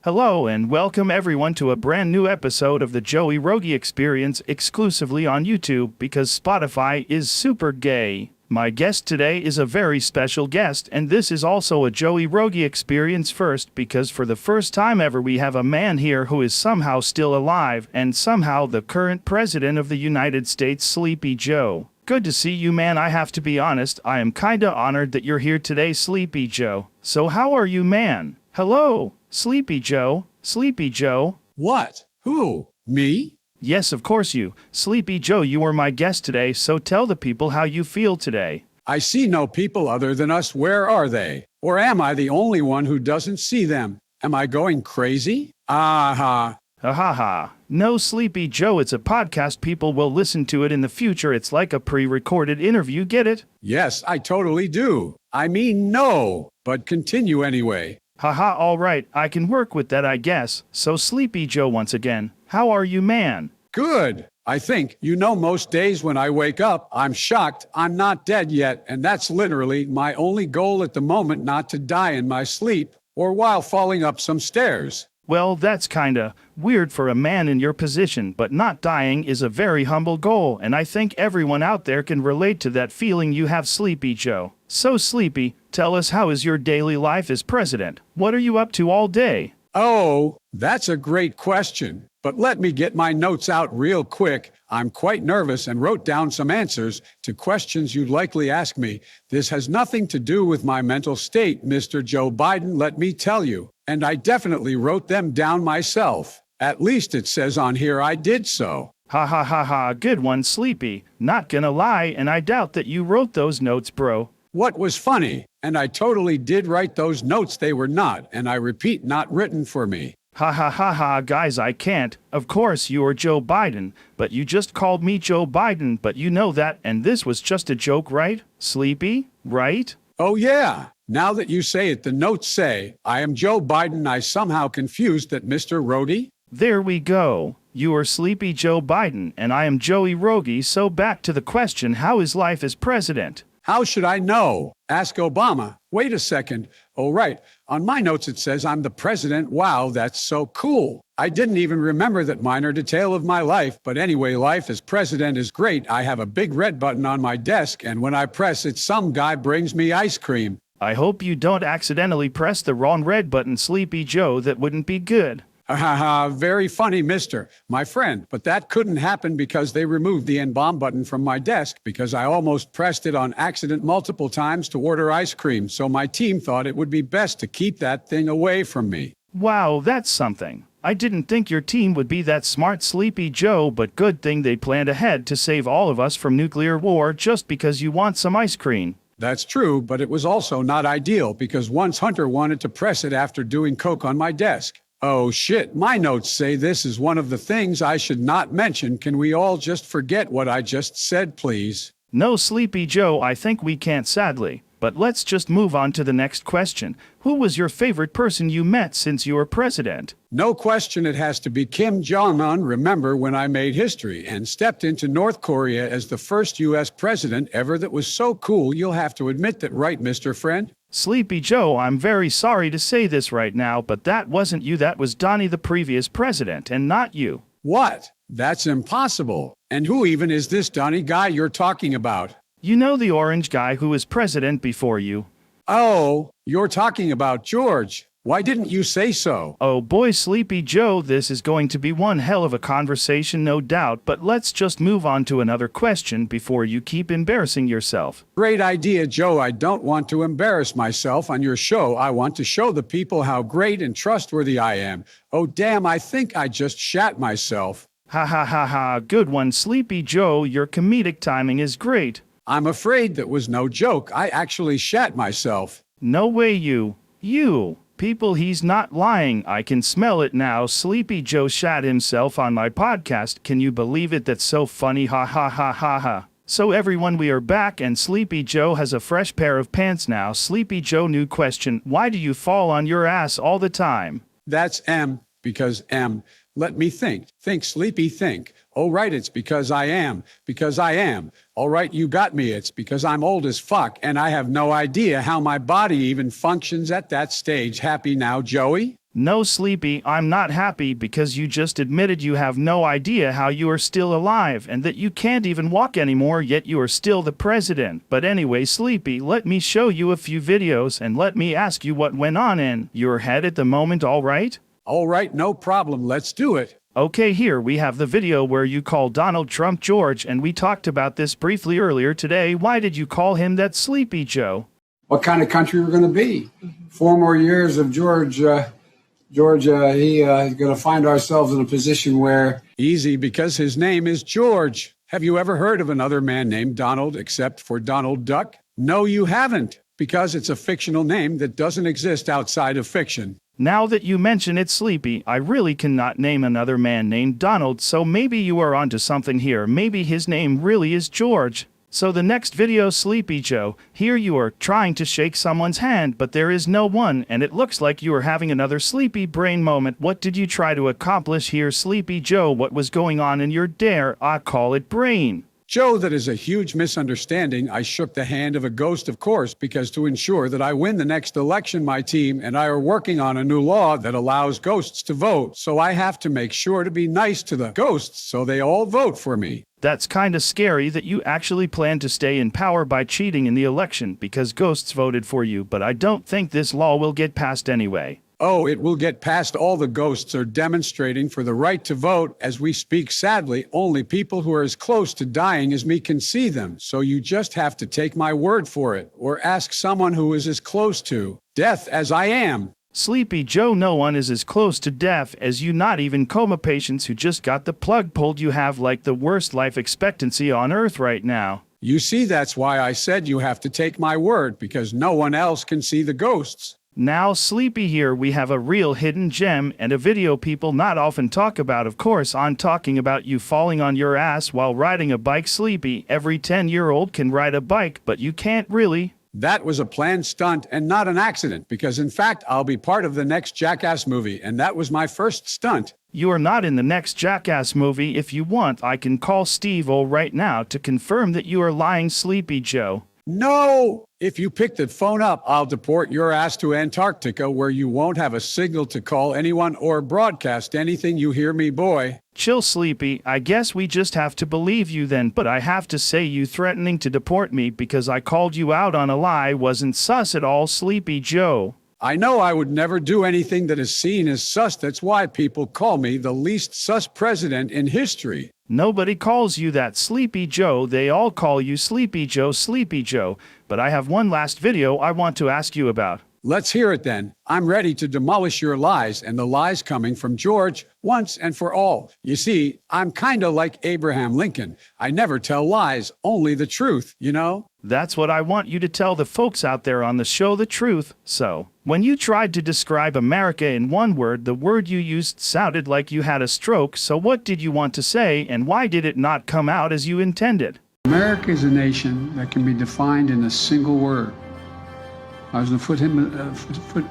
Hello and welcome everyone to a brand new episode of the Joey Rogie Experience exclusively on YouTube because Spotify is super gay. My guest today is a very special guest, and this is also a Joey Rogie Experience first because for the first time ever we have a man here who is somehow still alive and somehow the current president of the United States, Sleepy Joe. Good to see you, man. I have to be honest, I am kinda honored that you're here today, Sleepy Joe. So how are you, man? Hello, Sleepy Joe. Sleepy Joe. What? Who? Me? Yes, of course you. Sleepy Joe, you were my guest today, so tell the people how you feel today. I see no people other than us. Where are they? Or am I the only one who doesn't see them? Am I going crazy? Aha. Ha ha ha. No, Sleepy Joe, it's a podcast. People will listen to it in the future. It's like a pre-recorded interview, get it? Yes, I totally do. I mean, no. But continue anyway. Haha, alright, I can work with that, I guess. So Sleepy Joe once again, how are you, man? Good. I think, most days when I wake up, I'm shocked I'm not dead yet, and that's literally my only goal at the moment, not to die in my sleep or while falling up some stairs. Well, that's kinda weird for a man in your position, but not dying is a very humble goal, and I think everyone out there can relate to that feeling you have, Sleepy Joe. So Sleepy, tell us, how is your daily life as president? What are you up to all day? Oh, that's a great question. But let me get my notes out real quick. I'm quite nervous and wrote down some answers to questions you'd likely ask me. This has nothing to do with my mental state, Mr. Joe Biden, let me tell you. And I definitely wrote them down myself. At least it says on here I did so. Ha ha ha ha, good one, Sleepy. Not gonna lie, and I doubt that you wrote those notes, bro. What was funny? And I totally did write those notes. They were not, and I repeat, not written for me. Ha ha ha ha, guys, I can't. Of course you are Joe Biden, but you just called me Joe Biden, but you know that, and this was just a joke, right? Sleepy, right? Oh yeah. Now that you say it, the notes say, I am Joe Biden. I somehow confused that, Mr. Rogie. There we go. You are Sleepy Joe Biden, and I am Joey Rogie, so back to the question, how is life as president? How should I know? Ask Obama. Wait a second. Oh, right. On my notes it says I'm the president. Wow, that's so cool. I didn't even remember that minor detail of my life. But anyway, life as president is great. I have a big red button on my desk, and when I press it, some guy brings me ice cream. I hope you don't accidentally press the wrong red button, Sleepy Joe. That wouldn't be good. Ha ha ha, very funny, mister, my friend. But that couldn't happen because they removed the N-bomb button from my desk because I almost pressed it on accident multiple times to order ice cream. So my team thought it would be best to keep that thing away from me. Wow, that's something. I didn't think your team would be that smart, Sleepy Joe, but good thing they planned ahead to save all of us from nuclear war just because you want some ice cream. That's true, but it was also not ideal because once Hunter wanted to press it after doing coke on my desk. Oh shit, my notes say this is one of the things I should not mention. Can we all just forget what I just said, please? No, Sleepy Joe, I think we can't, sadly. But let's just move on to the next question. Who was your favorite person you met since you were president? No question, it has to be Kim Jong-un. Remember when I made history and stepped into North Korea as the first U.S. president ever? That was so cool. You'll have to admit that, right, Mr. Friend? Sleepy Joe, I'm very sorry to say this right now, but that wasn't you. That was Donnie, the previous president, and not you. What? That's impossible. And who even is this Donnie guy you're talking about? You know, the orange guy who was president before you. Oh, you're talking about George. Why didn't you say so? Oh boy, Sleepy Joe, this is going to be one hell of a conversation, no doubt, but let's just move on to another question before you keep embarrassing yourself. Great idea, Joe. I don't want to embarrass myself on your show. I want to show the people how great and trustworthy I am. Oh damn, I think I just shat myself. Ha ha ha ha, good one, Sleepy Joe, your comedic timing is great. I'm afraid that was no joke. I actually shat myself. No way, you. People, he's not lying. I can smell it now. Sleepy Joe shat himself on my podcast. Can you believe it? That's so funny. Ha ha ha ha ha. So everyone, we are back and Sleepy Joe has a fresh pair of pants now. Sleepy Joe, new question. Why do you fall on your ass all the time? That's M, because M. Let me think. Think, Sleepy, think. Oh, right, it's because I am. Because I am. All right, you got me. It's because I'm old as fuck, and I have no idea how my body even functions at that stage. Happy now, Joey? No, Sleepy, I'm not happy because you just admitted you have no idea how you are still alive and that you can't even walk anymore, yet you are still the president. But anyway, Sleepy, let me show you a few videos and let me ask you what went on in your head at the moment, all right? All right, no problem. Let's do it. Okay, here we have the video where you call Donald Trump George, and we talked about this briefly earlier today. Why did you call him that, Sleepy Joe? What kind of country we're going to be? 4 more years of Georgia, he's going to find ourselves in a position where... Easy, because his name is George. Have you ever heard of another man named Donald except for Donald Duck? No, you haven't, because it's a fictional name that doesn't exist outside of fiction. Now that you mention it, Sleepy, I really cannot name another man named Donald, so maybe you are onto something here. Maybe his name really is George. So the next video, Sleepy Joe, here you are trying to shake someone's hand, but there is no one, and it looks like you are having another sleepy brain moment. What did you try to accomplish here, Sleepy Joe? What was going on in your I call it brain? Joe, that is a huge misunderstanding. I shook the hand of a ghost, of course, because to ensure that I win the next election, my team and I are working on a new law that allows ghosts to vote. So I have to make sure to be nice to the ghosts so they all vote for me. That's kinda scary that you actually plan to stay in power by cheating in the election because ghosts voted for you, but I don't think this law will get passed anyway. Oh, it will get passed. All the ghosts are demonstrating for the right to vote as we speak. Sadly, only people who are as close to dying as me can see them. So you just have to take my word for it, or ask someone who is as close to death as I am. Sleepy Joe, no one is as close to death as you, not even coma patients who just got the plug pulled. You have like the worst life expectancy on Earth right now. You see, that's why I said you have to take my word, because no one else can see the ghosts. Now, Sleepy, here we have a real hidden gem and a video people not often talk about. Of course, I'm talking about you falling on your ass while riding a bike. Sleepy, every 10-year-old can ride a bike, but you can't really. That was a planned stunt and not an accident, because in fact, I'll be part of the next Jackass movie, and that was my first stunt. You are not in the next Jackass movie. If you want, I can call Steve-O right now to confirm that you are lying, Sleepy Joe. No! If you pick the phone up, I'll deport your ass to Antarctica, where you won't have a signal to call anyone or broadcast anything. You hear me, boy? Chill, Sleepy. I guess we just have to believe you then, but I have to say you threatening to deport me because I called you out on a lie wasn't sus at all, Sleepy Joe. I know I would never do anything that is seen as sus. That's why people call me the least sus president in history. Nobody calls you that, Sleepy Joe. They all call you Sleepy Joe, Sleepy Joe. But I have one last video I want to ask you about. Let's hear it then. I'm ready to demolish your lies, and the lies coming from George once and for all. You see, I'm kinda like Abraham Lincoln. I never tell lies, only the truth, you know? That's what I want you to tell the folks out there on the show, the truth. So, when you tried to describe America in one word, the word you used sounded like you had a stroke. So what did you want to say, and why did it not come out as you intended? America is a nation that can be defined in a single word. I was going to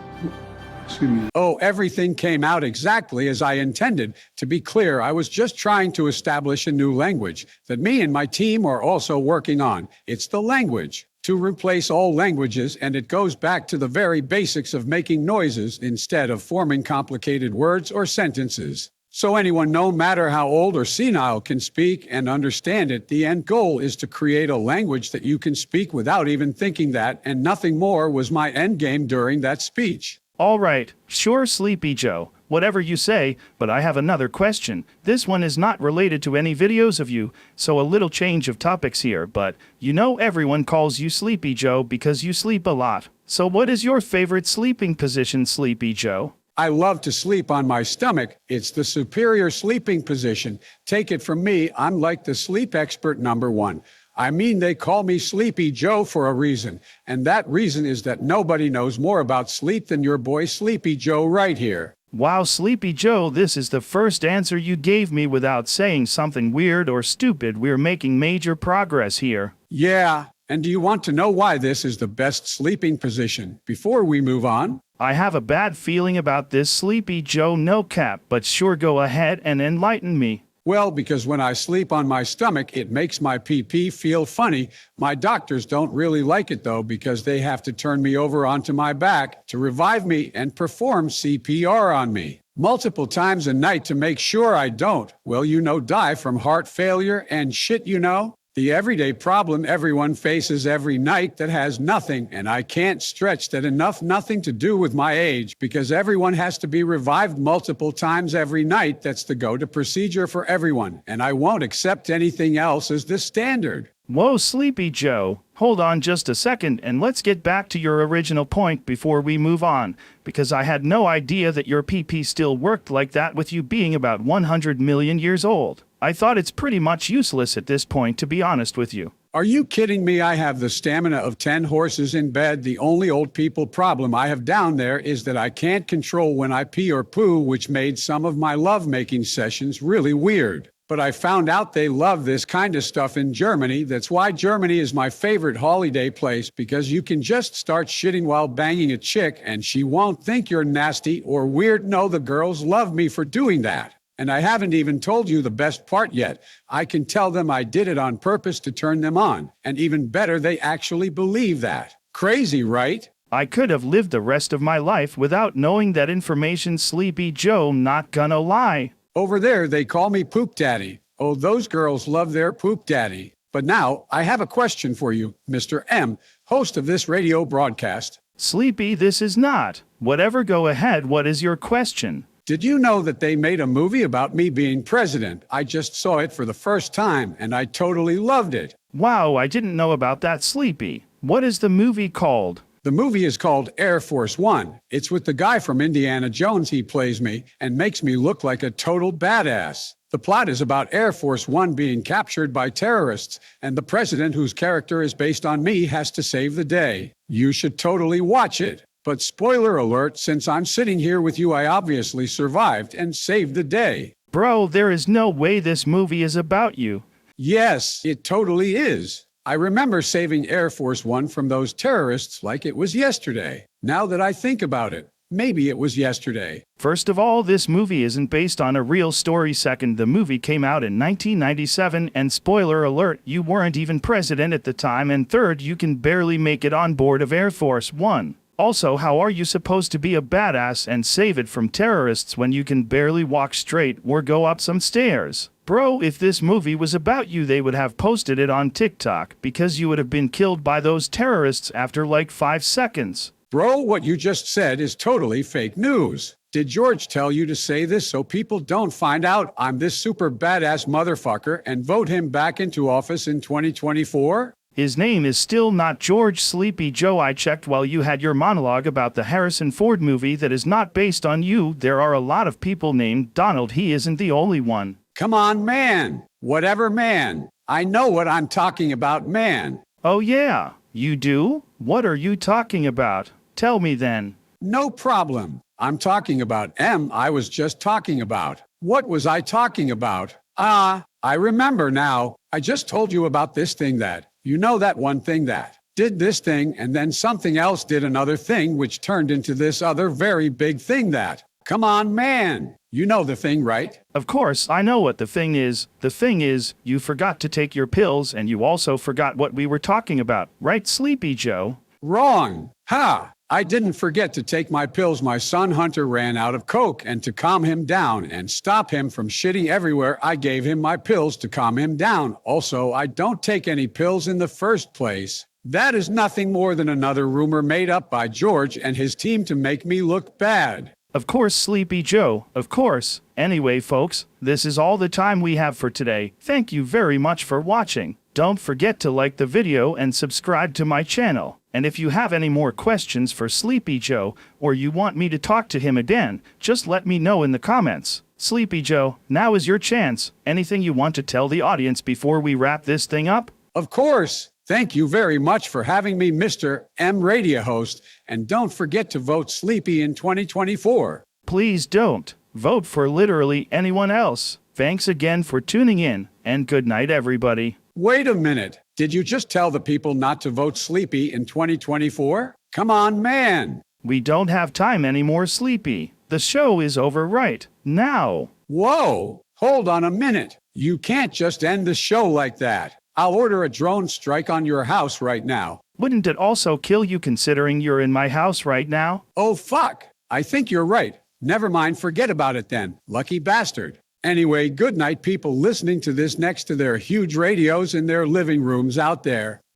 excuse me. Oh, everything came out exactly as I intended. To be clear, I was just trying to establish a new language that me and my team are also working on. It's the language to replace all languages, and it goes back to the very basics of making noises instead of forming complicated words or sentences. So anyone, no matter how old or senile, can speak and understand it. The end goal is to create a language that you can speak without even thinking that, and nothing more was my end game during that speech. All right, sure, Sleepy Joe. Whatever you say, but I have another question. This one is not related to any videos of you, so a little change of topics here, but you know everyone calls you Sleepy Joe because you sleep a lot. So what is your favorite sleeping position, Sleepy Joe? I love to sleep on my stomach. It's the superior sleeping position. Take it from me, I'm like the sleep expert #1. I mean, they call me Sleepy Joe for a reason. And that reason is that nobody knows more about sleep than your boy Sleepy Joe right here. Wow, Sleepy Joe, this is the first answer you gave me without saying something weird or stupid. We're making major progress here. Yeah, and do you want to know why this is the best sleeping position? Before we move on, I have a bad feeling about this, Sleepy Joe, no cap, but sure, go ahead and enlighten me. Well, because when I sleep on my stomach, it makes my pee feel funny. My doctors don't really like it, though, because they have to turn me over onto my back to revive me and perform CPR on me multiple times a night to make sure I don't, well, die from heart failure and shit, The everyday problem everyone faces every night that has nothing, and I can't stretch that enough, nothing to do with my age, because everyone has to be revived multiple times every night. That's the go-to procedure for everyone, and I won't accept anything else as the standard. Whoa, Sleepy Joe. Hold on just a second and let's get back to your original point before we move on, because I had no idea that your PP still worked like that with you being about 100 million years old. I thought it's pretty much useless at this point, to be honest with you. Are you kidding me? I have the stamina of 10 horses in bed. The only old people problem I have down there is that I can't control when I pee or poo, which made some of my love-making sessions really weird. But I found out they love this kind of stuff in Germany. That's why Germany is my favorite holiday place, because you can just start shitting while banging a chick and she won't think you're nasty or weird. No, the girls love me for doing that. And I haven't even told you the best part yet. I can tell them I did it on purpose to turn them on. And even better, they actually believe that. Crazy, right? I could have lived the rest of my life without knowing that information, Sleepy Joe, not gonna lie. Over there, they call me Poop Daddy. Oh, those girls love their Poop Daddy. But now, I have a question for you, Mr. M, host of this radio broadcast. Sleepy, this is not. Whatever, go ahead, what is your question? Did you know that they made a movie about me being president? I just saw it for the first time, and I totally loved it. Wow, I didn't know about that, Sleepy. What is the movie called? The movie is called Air Force One. It's with the guy from Indiana Jones. He plays me and makes me look like a total badass. The plot is about Air Force One being captured by terrorists, and the president, whose character is based on me, has to save the day. You should totally watch it. But spoiler alert, since I'm sitting here with you, I obviously survived and saved the day. Bro, there is no way this movie is about you. Yes, it totally is. I remember saving Air Force One from those terrorists like it was yesterday. Now that I think about it, maybe it was yesterday. First of all, this movie isn't based on a real story. Second, the movie came out in 1997, and spoiler alert, you weren't even president at the time. And third, you can barely make it on board of Air Force One. Also, how are you supposed to be a badass and save it from terrorists when you can barely walk straight or go up some stairs? Bro, if this movie was about you, they would have posted it on TikTok, because you would have been killed by those terrorists after like 5 seconds. Bro, what you just said is totally fake news. Did George tell you to say this so people don't find out I'm this super badass motherfucker and vote him back into office in 2024? His name is still not George, Sleepy Joe. I checked while you had your monologue about the Harrison Ford movie that is not based on you. There are a lot of people named Donald. He isn't the only one. Come on, man. Whatever, man. I know what I'm talking about, man. Oh yeah, you do? What are you talking about? Tell me then. No problem. I'm talking about M. I was just talking about. What was I talking about? I remember now. I just told you about this thing that. You know, that one thing that did this thing, and then something else did another thing, which turned into this other very big thing that. Come on, man. You know the thing, right? Of course, I know what the thing is. The thing is, you forgot to take your pills, and you also forgot what we were talking about. Right, Sleepy Joe? Wrong. Ha! I didn't forget to take my pills. My son Hunter ran out of coke, and to calm him down and stop him from shitting everywhere, I gave him my pills to calm him down. Also, I don't take any pills in the first place. That is nothing more than another rumor made up by George and his team to make me look bad. Of course, Sleepy Joe, of course. Anyway, folks, this is all the time we have for today. Thank you very much for watching. Don't forget to like the video and subscribe to my channel. And if you have any more questions for Sleepy Joe, or you want me to talk to him again, just let me know in the comments. Sleepy Joe, now is your chance. Anything you want to tell the audience before we wrap this thing up? Of course. Thank you very much for having me, Mr. M Radio host. And don't forget to vote Sleepy in 2024. Please don't. Vote for literally anyone else. Thanks again for tuning in, and good night, everybody. Wait a minute. Did you just tell the people not to vote Sleepy in 2024? Come on, man. We don't have time anymore, Sleepy. The show is over right now. Whoa. Hold on a minute. You can't just end the show like that. I'll order a drone strike on your house right now. Wouldn't it also kill you considering you're in my house right now? Oh, fuck. I think you're right. Never mind, forget about it then. Lucky bastard. Anyway, good night, people listening to this next to their huge radios in their living rooms out there.